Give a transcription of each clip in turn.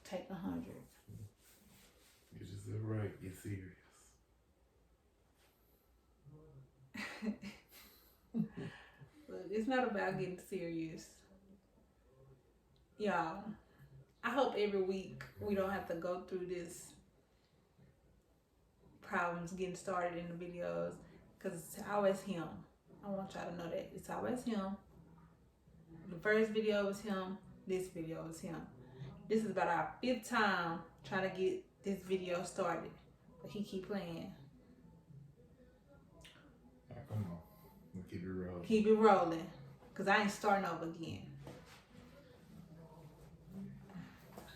take 100. You just said right. Get serious. Look, it's not about getting serious. Y'all, I hope every week we don't have to go through this problems getting started in the videos, because it's always him. I want y'all to know that. It's always him. The first video was him. This video was him. This is about our 5th time trying to get this video started. But he keep playing. Right, come on. We'll keep it rolling. Keep it rolling. Because I ain't starting over again.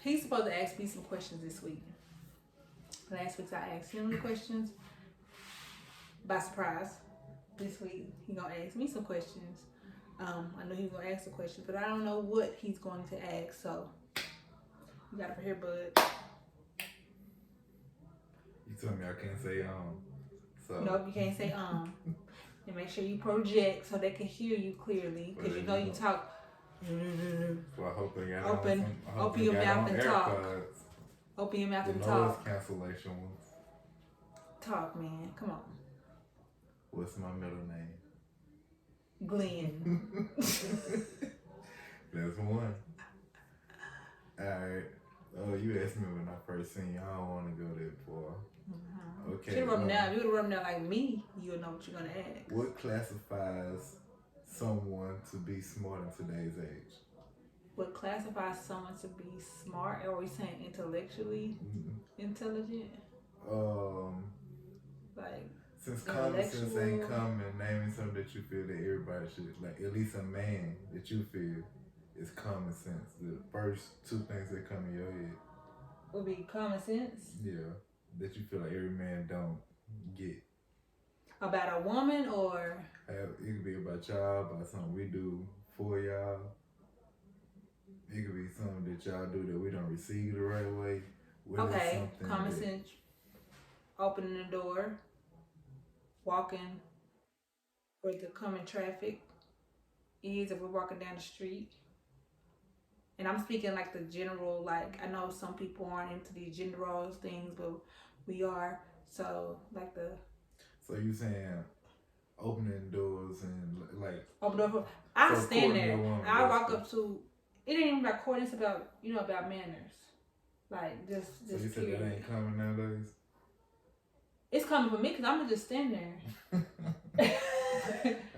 He's supposed to ask me some questions this week. Last week I asked him the questions by surprise. This week he gonna ask me some questions. I know he's gonna ask the questions, but I don't know what he's going to ask. So you gotta prepare, bud. You told me I can't say so. Nope, you can't say And make sure you project so they can hear you clearly, because you know you talk. So I hope they got open your mouth and talk. Open your mouth and talk. The noise cancellation ones. Talk, man. Come on. What's my middle name? Glenn. That's one. Alright. Oh, you asked me when I first seen you. I don't want to go that far. Mm-hmm. Okay. Should have wrote them down. If you would have wrote them down like me, you would know what you're going to ask. What classifies someone to be smart in today's age? What classifies someone to be smart? Or are we saying intellectually intelligent? Like, since common sense ain't common, naming something that you feel that everybody should, like at least a man that you feel is common sense. The first 2 things that come in your head would be common sense. Yeah, that you feel like every man don't get. About a woman, or it could be about y'all, about something we do for y'all. It could be something that y'all do that we don't receive the right way. Okay, common sense. Opening the door, walking where the coming traffic is if we're walking down the street. And I'm speaking like the general, like I know some people aren't into these gender roles things, but we are. So like the. So you saying opening doors and like. Open door. I stand there. I walk up to. It ain't even about courting. It's about about manners. Like just. So you said that ain't coming nowadays. It's coming for me because I'm gonna just stand there. Right.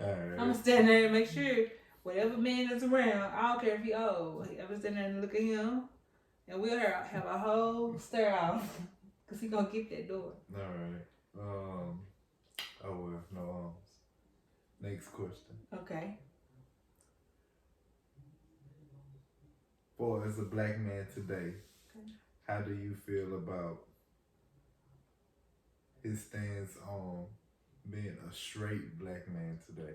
I'm gonna stand there and make sure whatever man is around, I don't care if he old, I'm gonna stand there and look at him, and we'll have a whole stare off because he gonna get that door. All right. Oh well, no arms. Next question. Okay. For as a black man today, how do you feel about his stance on being a straight black man today?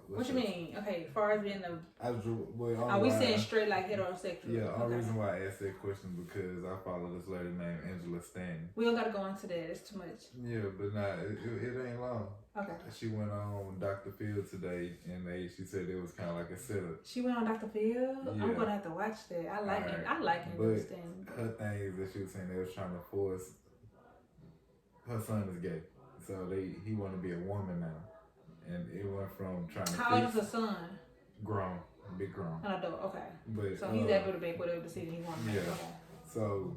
What you mean? Okay, as far as being are we saying straight like heterosexual? Yeah, the only reason why I asked that question because I follow this lady named Angela Stanton. We don't gotta go into that. It's too much. Yeah, but nah, it ain't long. Okay. She went on Dr. Phil today, and she said it was kind of like a setup. She went on Dr. Phil. Yeah. I'm gonna have to watch that. I like it. I like Angela Stanton. Her thing is that she was saying they was trying to force. Her son is gay, so he want to be a woman now. And it went from trying to. How old is her son? Grown, big grown. An adult, okay. But so he's able to make whatever decision he wants to make. Yeah. Okay. So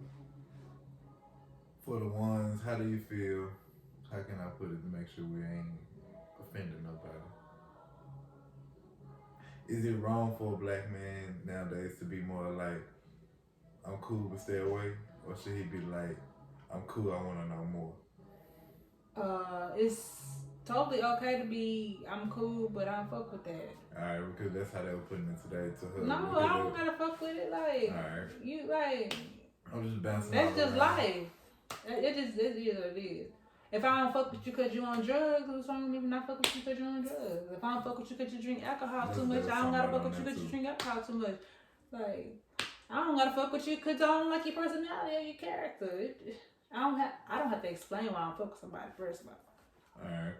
for the ones, how do you feel? How can I put it to make sure we ain't offending nobody? Is it wrong for a black man nowadays to be more like, I'm cool but stay away, or should he be like, I'm cool, I want to know more? It's totally okay to be, I'm cool, but I don't fuck with that. Alright, because that's how they were putting it today to her. No, I don't gotta fuck with it. Like, right. You like. I'm just bouncing. That's just life. It is what it is. If I don't fuck with you because you on drugs, what's wrong with me not fuck with you because you on drugs? If I don't fuck with you because you drink alcohol too much, I don't gotta fuck with you because you drink alcohol too much. Like, I don't gotta fuck with you because I don't like your personality or your character. I don't have to explain why I don't fuck with somebody first of all. Alright.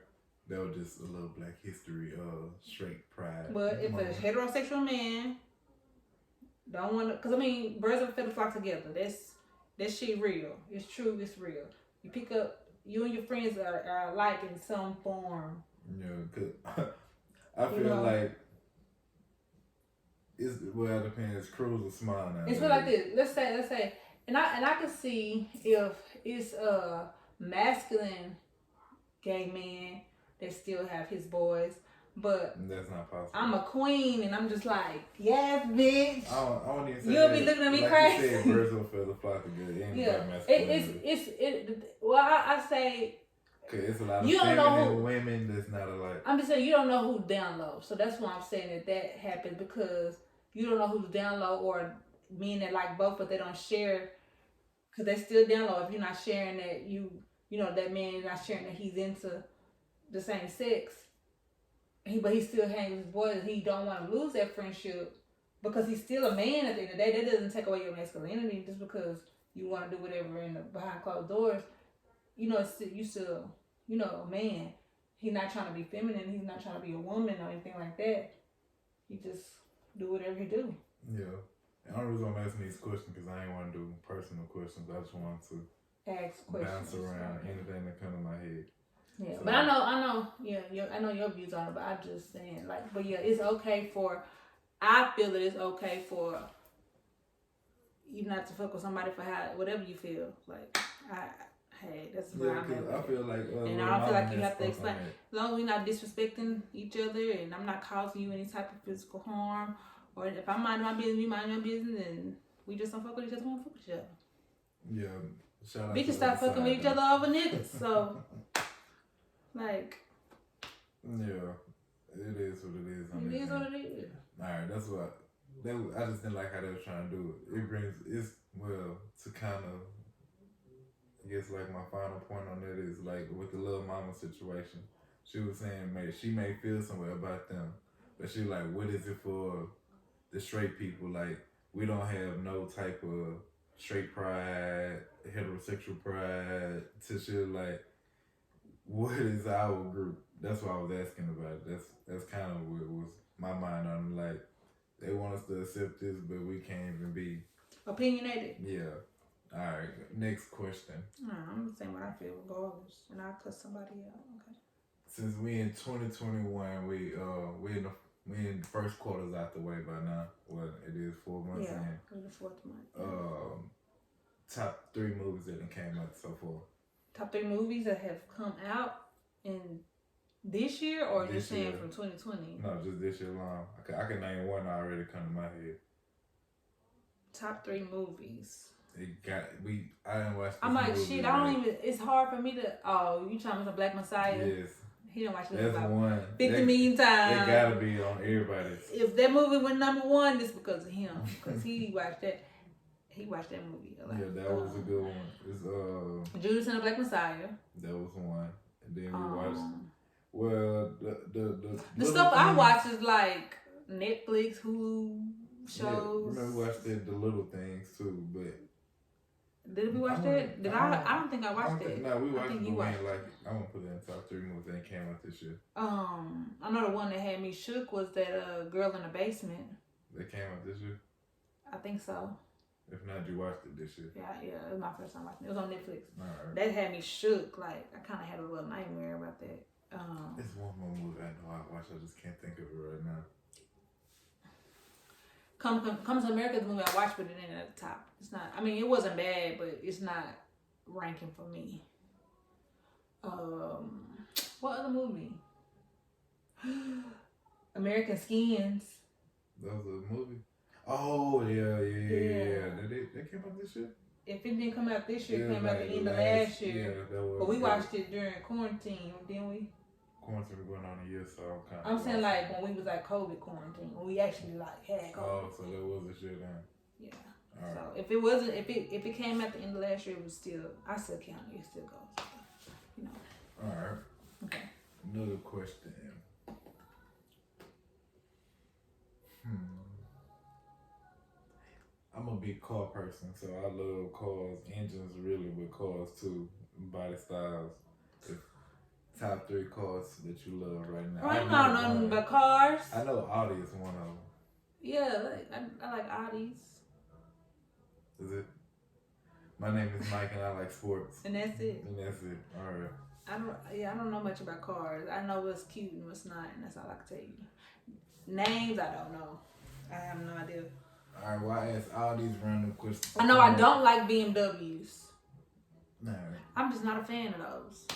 That was just a little black history of straight pride. But if a heterosexual man Don't want to, because I mean, birds of a feather flock together. That shit real. It's true. It's real. You pick up. You and your friends are alike in some form. Yeah, cause I feel like it's well, it depends. It's cruise or small now. It's like this. Let's say, and I can see if it's a masculine gay man that still have his boys. But that's not possible. I'm a queen, and I'm just like, yes, bitch. I don't even say You'll be looking at me like crazy. You said, birds of a feather flock together. Yeah, well, I say. Cause it's a lot of feminine women that's not alike. I'm just saying you don't know who's down low, so that's why I'm saying that happens because you don't know who's down low, or men that like both, but they don't share, cause they still down low. If you're not sharing that you know that man is not sharing that he's into the same sex. But he still hangs with his boys, and he don't want to lose that friendship because he's still a man at the end of the day. That doesn't take away your masculinity just because you want to do whatever behind closed doors. You know, you still, a man. He's not trying to be feminine. He's not trying to be a woman or anything like that. He just do whatever he do. Yeah. The only reason I'm asking these questions because I ain't want to do personal questions. I just want to ask questions, bounce around anything that come to my head. Yeah, so, but I know, I know your views on it, but I'm just saying, like, but yeah, it's okay I feel that it's okay for you not to fuck with somebody for whatever you feel. Like, hey, that's where I'm at. I feel like, and I don't feel like you have to explain. As long as we're not disrespecting each other, and I'm not causing you any type of physical harm, or if I mind my business, you mind your business, and we just don't fuck with each other, we don't fuck with each other. Yeah, shout out. Bitches stop fucking with each other over niggas, so. Like, yeah, it is what it is. It is what it is. Alright, that's what I just didn't like how they were trying to do it. It's to kind of, I guess like my final point on that is like with the little mama situation. She was saying she may feel some way about them, but she like, what is it for the straight people? Like, we don't have no type of straight pride, heterosexual pride. So she was like, what is our group? That's what I was asking about. That's kind of what was my mind on. Like, they want us to accept this, but we can't even be opinionated. Yeah. All right. Next question. I'm saying what I feel regardless, and I'll cut somebody out. Okay. Since we in 2021, we in the first quarter's out the way by now. Well, it is 4 months in. Yeah, the 4th month. Top 3 movies that came out so far. Top 3 movies that have come out in this year, or just saying from 2020? No, just this year long. I can name one already come to my head. Top 3 movies. I didn't watch. I'm like, shit. I don't even. It's hard for me to. Oh, you talking about Black Messiah? Yes. He didn't watch it about one. 50 million times. It gotta be on everybody's. If that movie went #1, it's because of him. Because he watched that. He watched that movie a lot. Yeah, that was a good one. It's Judas and the Black Messiah. That was one, and then we watched. Well, the stuff I watch is like Netflix, Hulu shows. Yeah, we watched the little things too, but. Did we watch that? I don't think I watched it. No, we watched it. I won't put it in top 3 movies that came out this year. I know the one that had me shook was that Girl in the Basement. That came out this year? I think so. If not, you watched it this year. Yeah, it was my first time watching it. It was on Netflix. Alright. That had me shook. Like, I kind of had a little nightmare about that. It's one more movie I know I watched. I just can't think of it right now. Come to America, the movie I watched, but it ain't at the top. It's not. I mean, it wasn't bad, but it's not ranking for me. What other movie? American Skins. That was a movie. Oh yeah. They came out this year. If it didn't come out this year, it came out at the end of last year. Yeah, that was. But we watched it during quarantine, didn't we? Quarantine going on a year, so I'm saying like when we was like COVID quarantine, when we actually like had COVID. Oh, so that was a shit then. Yeah. All so right. if it wasn't, if it came at the end of last year, it was still. I still count it. It still goes. You know. All right. Okay. Another question. I'm a big car person, so I love cars, engines really, but cars too, body styles. Top 3 cars that you love right now. I don't know nothing but cars. I know Audi is one of them. Yeah, like I like Audis. Is it? My name is Mike and I like sports. And that's it. And that's it. All right. I don't know much about cars. I know what's cute and what's not, and that's all I can tell you. Names, I don't know. I have no idea. All right. Well, I asked all these random questions. I know I don't like BMWs. Nah. I'm just not a fan of those.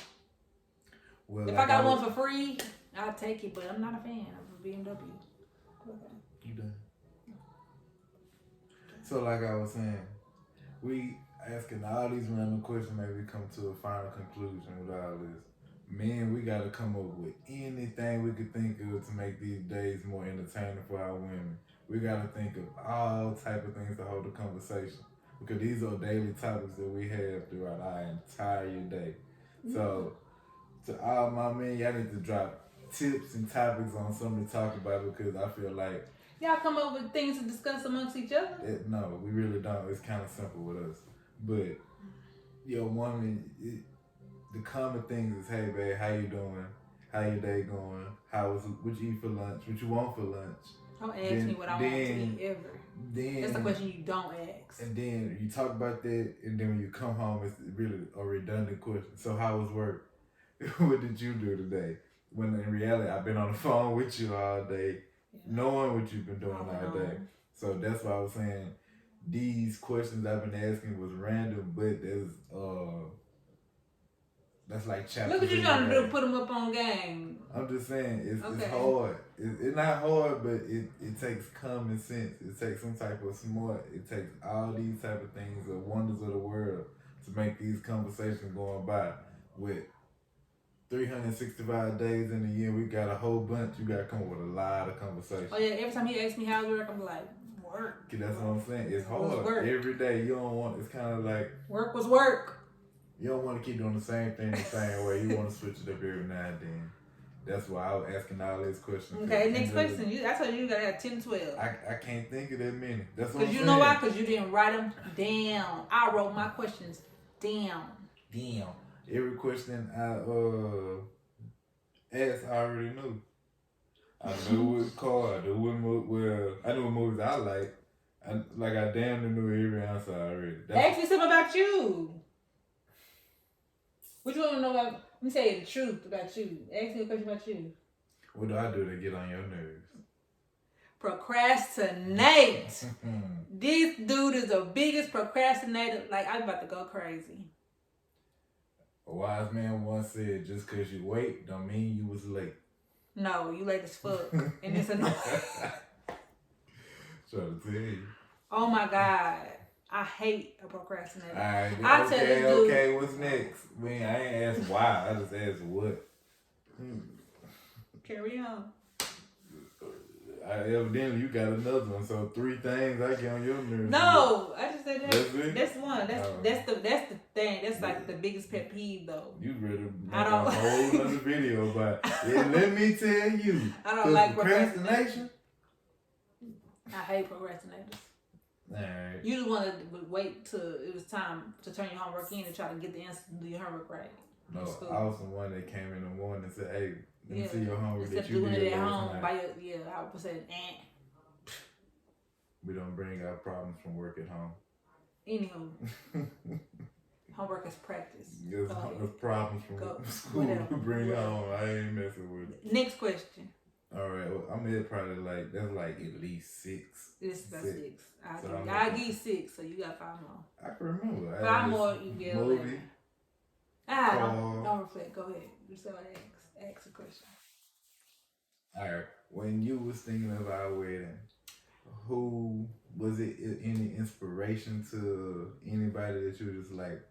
Well, If like I got one for free, I'll take it, but I'm not a fan of a BMW. Okay. You done. So, like I was saying, we asking all these random questions, maybe come to a final conclusion with all this. Man, we gotta come up with anything we could think of to make these days more entertaining for our women. We gotta think of all type of things to hold the conversation because these are daily topics that we have throughout our entire day. So, to all my men, y'all need to drop tips and topics on something to talk about because I feel like y'all come up with things to discuss amongst each other? no, we really don't. It's kind of simple with us. But your woman, the common things is, hey, babe, how you doing? How your day going? What you eat for lunch? What you want for lunch? Don't ask me what I want to eat ever. That's the question you don't ask. And then you talk about that, and then when you come home, it's really a redundant question. So how was work? What did you do today? When in reality, I've been on the phone with you all day, knowing what you've been doing all day. So that's why I was saying these questions I've been asking was random, but that's like chapters. Look what you're trying to do, put them up on game. I'm just saying, it's hard. It's not hard, but it takes common sense. It takes some type of smart. It takes all these type of things, the wonders of the world, to make these conversations going by. With 365 days in a year, we got a whole bunch. You got to come up with a lot of conversations. Oh yeah, every time he asks me how's work, I'm like, work. That's what I'm saying. It's hard. Every day, you don't want, it's kind of like. Work was work. You don't want to keep doing the same thing the same way. You want to switch it up every now and then. That's why I was asking all these questions. Okay, next question. I told you gotta have 10, 12. I can't think of that many. That's what I'm saying. Because you know why? Because you didn't write them down. I wrote my questions down. Damn. Every question I asked, I already knew. I knew what car, I knew what movies I like. I damn near knew every answer already. Ask me something about you. What you want to know about? Let me say the truth about you. Ask me a question about you. What do I do to get on your nerves? Procrastinate. This dude is the biggest procrastinator. Like, I'm about to go crazy. A wise man once said, just because you wait don't mean you was late. No, you late as fuck. And it's annoying. Trying to tell you. Oh my God. I hate a procrastinator. Alright, okay, what's next? I ain't asked why, I just asked what. Carry on. Evidently you got another one, so 3 things I get on your nerves. No, I just said that. That's it? That's one. That's the thing. That's like the biggest pet peeve though. You ready to make a whole other video about let me tell you. I don't like procrastination. I hate procrastinators. Alright. You the one that would wait till it was time to turn your homework in and try to get the answer to do your homework right. No, I was the one that came in the morning and said, hey, let me see your homework that you doing did it at last home night. by your, I would say, We don't bring our problems from work at home. Anywho. Homework is practice. There's problems from school we bring home. I ain't messing with it. Next question. Alright, well, I'm at probably that's at least 6. It's about 6. I give you 6, so you got 5 more. I can remember. 5 more, you get 11. Don't reflect. Go ahead. You still ask a question. Alright, when you was thinking of our wedding, who was it? Any inspiration to anybody that you were just like?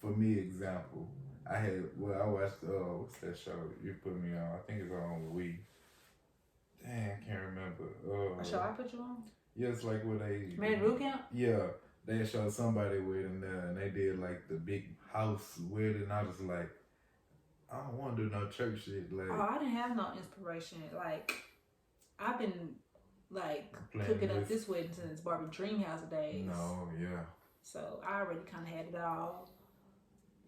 For me, example, I watched what's that show you put me on? I think it's on We. Dang, I can't remember. A show I put you on? Yeah, it's like where they Married Root Camp? Yeah, they showed somebody wedding there, and they did like the big house wedding. I was like, I don't want to do no church shit. Like, I didn't have no inspiration. Like, I've been like cooking up this wedding since Barbie Dreamhouse days. No, yeah. So I already kind of had it all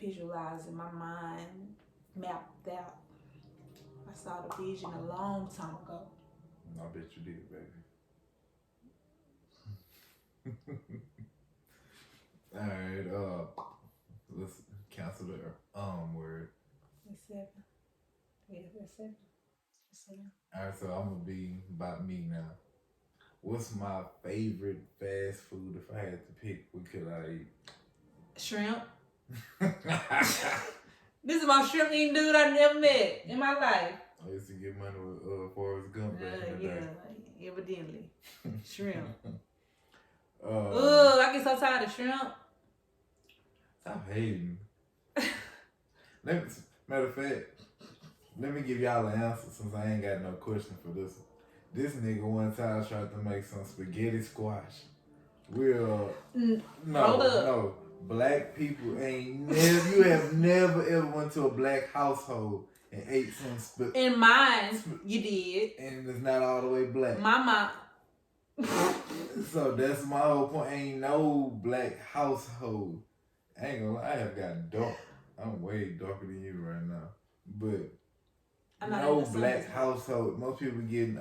visualized in my mind, mapped out. I saw the vision a long time ago. I bet you did, baby. Alright, let's cancel the word. It's 7. Yeah, that's 7. That's 7. Alright, so I'm gonna be about me now. What's my favorite fast food if I had to pick? What could I eat? Shrimp. This is my shrimp eating dude I never met in my life. I used to get money with Forrest Gump back in the day. Yeah, evidently. Shrimp. Uh, I get so tired of shrimp. Stop hating. Matter of fact, let me give y'all an answer since I ain't got no question for this one. This nigga one time tried to make some spaghetti squash. No. Black people ain't never. You have never ever went to a black household and ate some. In mine, you did. And it's not all the way black. My mom. So that's my whole point. Ain't no black household. I ain't gonna lie, I have gotten dark. I'm way darker than you right now. But no black household. Most people getting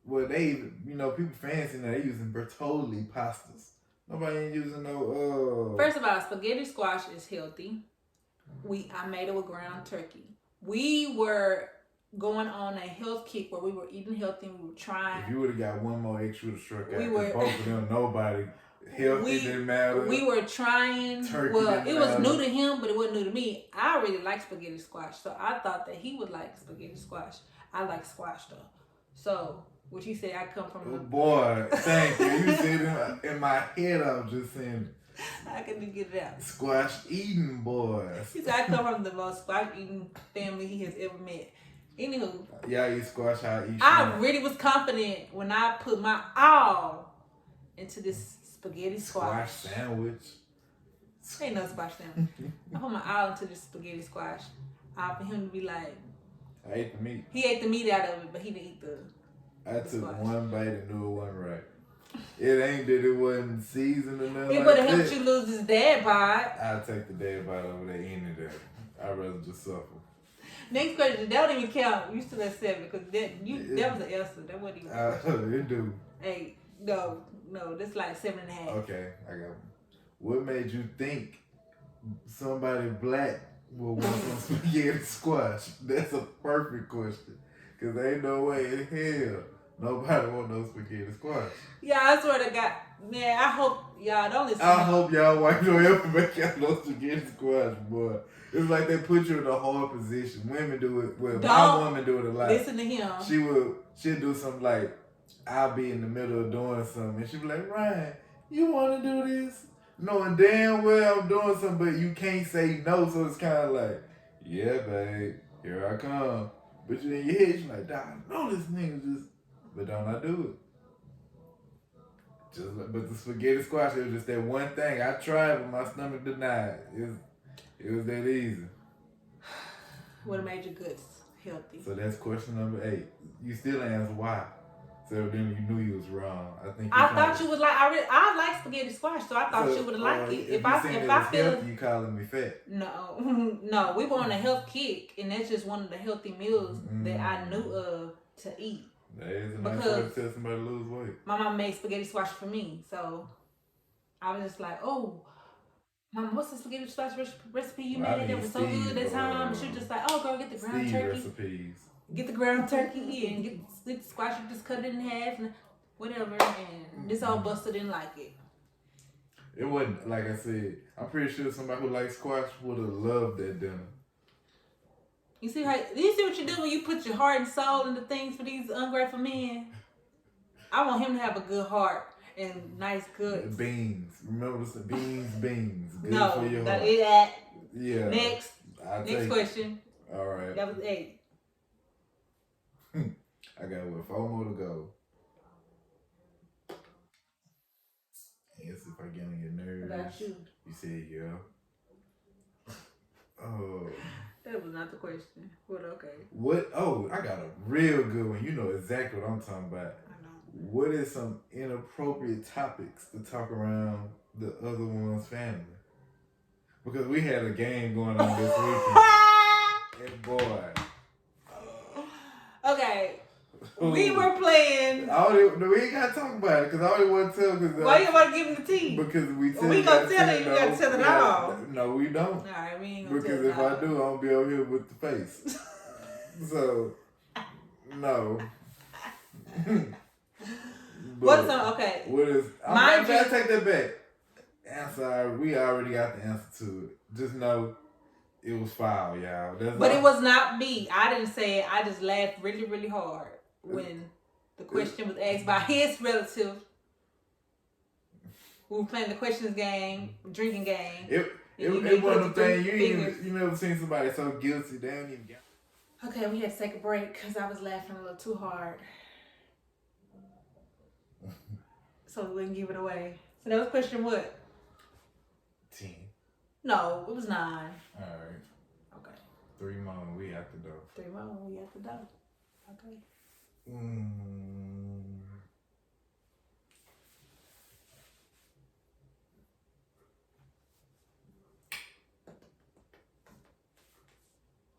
well, they people fancy now. They using Bertolli pastas. Nobody ain't using no First of all, spaghetti squash is healthy. I made it with ground turkey. We were going on a health kick where we were eating healthy. We were trying. If you would have got one more extra to struck out, both of them, nobody healthy didn't matter. We were trying. Turkey it was new to him, but it wasn't new to me. I really like spaghetti squash, so I thought that he would like spaghetti squash. I like squash though. So what you say? I come from. Oh boy, thank you. You said in my head, I was just saying. I couldn't get it out. Squash eating boy. He said I come from the most squash eating family he has ever met. Anywho, y'all eat squash, I eat shrimp. I really was confident when I put my all into this spaghetti squash. Sandwich. Ain't no squash sandwich. I put my all into this spaghetti squash. For him to be like, I ate the meat. He ate the meat out of it, but he didn't eat the I took squash. One bite and knew it wasn't right. It ain't that it wasn't seasoned or nothing. It would have helped you lose this dad bod. I'll take the dad bod over there any day. I'd rather just suffer. Next question, that don't even count. You still at 7 because that was an answer. That wasn't even. It do. 8. No, that's like 7.5. Okay, I got one. What made you think somebody black will want some spaghetti squash? That's a perfect question. Cause ain't no way in hell nobody want no spaghetti squash. Yeah, I swear to God, man. I hope y'all don't listen. I hope y'all white don't ever make y'all no spaghetti squash, boy. It's like they put you in a hard position. Women do it. Well, my woman do it a lot. Listen to him. She'll do something like, I'll be in the middle of doing something, and she'll be like, Ryan, you want to do this? Knowing damn well I'm doing something, but you can't say no, so it's kind of like, yeah, babe, here I come. But you in your head, you're like, I know this nigga just, but don't I do it? But the spaghetti squash, it was just that one thing. I tried, but my stomach denied. It was that easy. What made your guts healthy? So that's question number 8. You still answer why. So then you knew you was wrong. I thought you would like. I like spaghetti squash, so I thought you would liked it. If I feel healthy, you calling me fat? No, we were on a health kick, and that's just one of the healthy meals that I knew of to eat. That is a nice way to tell somebody to lose weight. My mom made spaghetti squash for me, so I was just like, oh. Mom, what's the spaghetti squash recipe you made? It was so good that time. She was just like, oh, girl, get the ground turkey. Recipes. Get the ground turkey and get the squash. You just cut it in half and whatever. And this all busted didn't like it. It wasn't, like I said, I'm pretty sure somebody who likes squash would have loved that dinner. You see what you do when you put your heart and soul into things for these ungrateful men? I want him to have a good heart. And nice goods. Beans. Remember the beans. Good no, for your heart. Yeah. Next question. All right. That was 8. I got 4 more to go. Yes, if I get on your nerves. What about you? You said yeah. Oh. That was not the question. But okay. What? Oh, I got a real good one. You know exactly what I'm talking about. What is some inappropriate topics to talk around the other one's family? Because we had a game going on this weekend. And boy. Okay. We were playing. We ain't gotta talk about it because I only want to tell. Why you want to give him the tea? Because we gonna tell it. You gotta tell it all. No, we don't. All right, we ain't gonna because tell it if all. I do, I'm gonna be over here with the face. So, no. What's on? Okay. What is? I'm trying to take that back. Answer. We already got the answer to it. Just know it was foul, y'all. But it was not me. I didn't say it. I just laughed really, really hard when the question was asked by his relative. We were playing the questions game, drinking game. It wasn't a thing. You never seen somebody so guilty. They don't even get. Okay, we had to take a break because I was laughing a little too hard. So we wouldn't give it away. So that was question what? 10. No, it was 9. All right. Okay. 3 more. We have to do. 3 more. We have to do. Okay.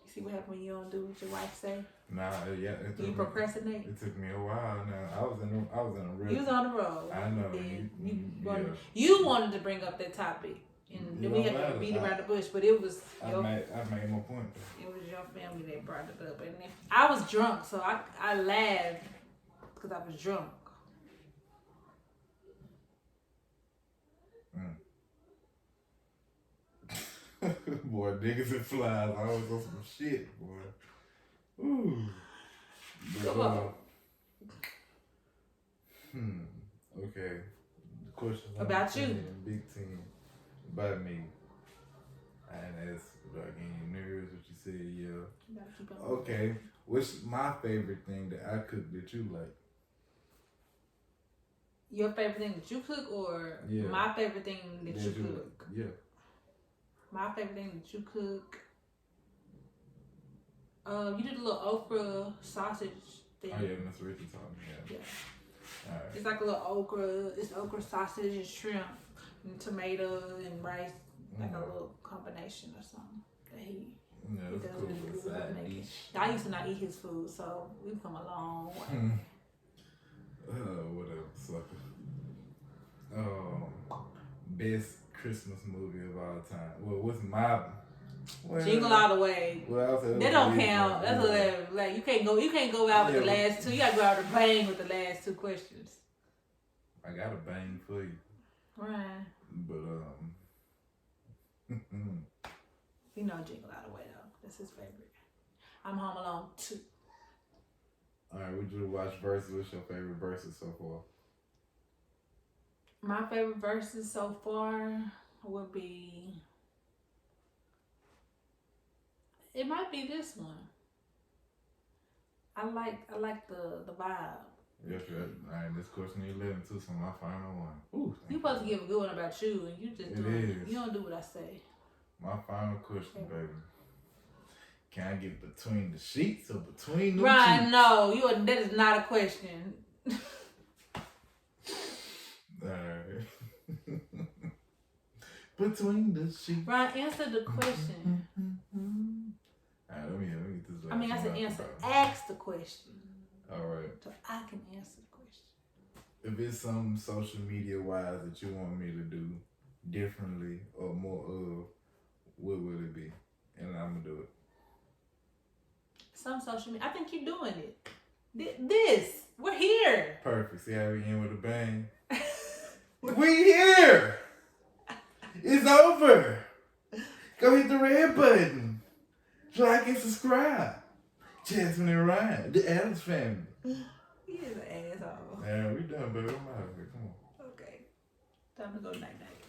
See what happened when you don't do what your wife say? Nah, yeah. You procrastinate? It took me a while. Now I was in a real. You was on the road. I know. You wanted to bring up that topic, and then we had to beat around the bush. But it was. I made my point. It was your family that brought it up, and I was drunk, so I laughed because I was drunk. Boy, niggas and flies. I was on some shit, boy. Ooh. Come on. Okay. The question about you. Big team. About me. I didn't ask about getting nerves, what you said, yeah. Okay. What's my favorite thing that I cook that you like? Your favorite thing that you cook, or my favorite thing that you cook? Yeah. My favorite thing that you cook. You did a little okra sausage thing. Oh yeah, Miss Rachel taught me. Yeah. All right. It's like a little okra. It's okra sausage and shrimp and tomato and rice, like a little combination or something that he does cool. really good with making. I used to not eat his food, so we've come a long way. Whatever, sucker. Best Christmas movie of all time. Well, what's my Jingle All the Way. Well, that don't count. That's like you can't go out with the last two. You gotta go out with a bang with the last 2 questions. I got a bang for you. Right. But you know Jingle All the Way though. That's his favorite. I'm Home Alone 2. Alright, would you watch verses? What's your favorite verses so far? My favorite verses so far would be. It might be this one. I like the vibe. Yes, alright, this question 11 too, so my final one. Ooh, you supposed to give a good one about you, and you just you don't do what I say. My final question, baby. Can I get between the sheets or between the Ryan, cheeks? no, that is not a question. Alright. Between the sheets. Ryan, answer the question. Alright, let me get this. I said answer. Ask the question. Alright. So I can answer the question. If it's something social media wise that you want me to do differently or more of, what would it be? And I'm gonna do it. Some social media. I think you're doing it. This. We're here. Perfect. See how we end with a bang? We here. It's over. Go hit the red button. Like and subscribe. Jasmine and Ryan, the Addams family. He is an asshole. Yeah, we done, baby. I'm out of here. Come on. Okay. Time to go night night.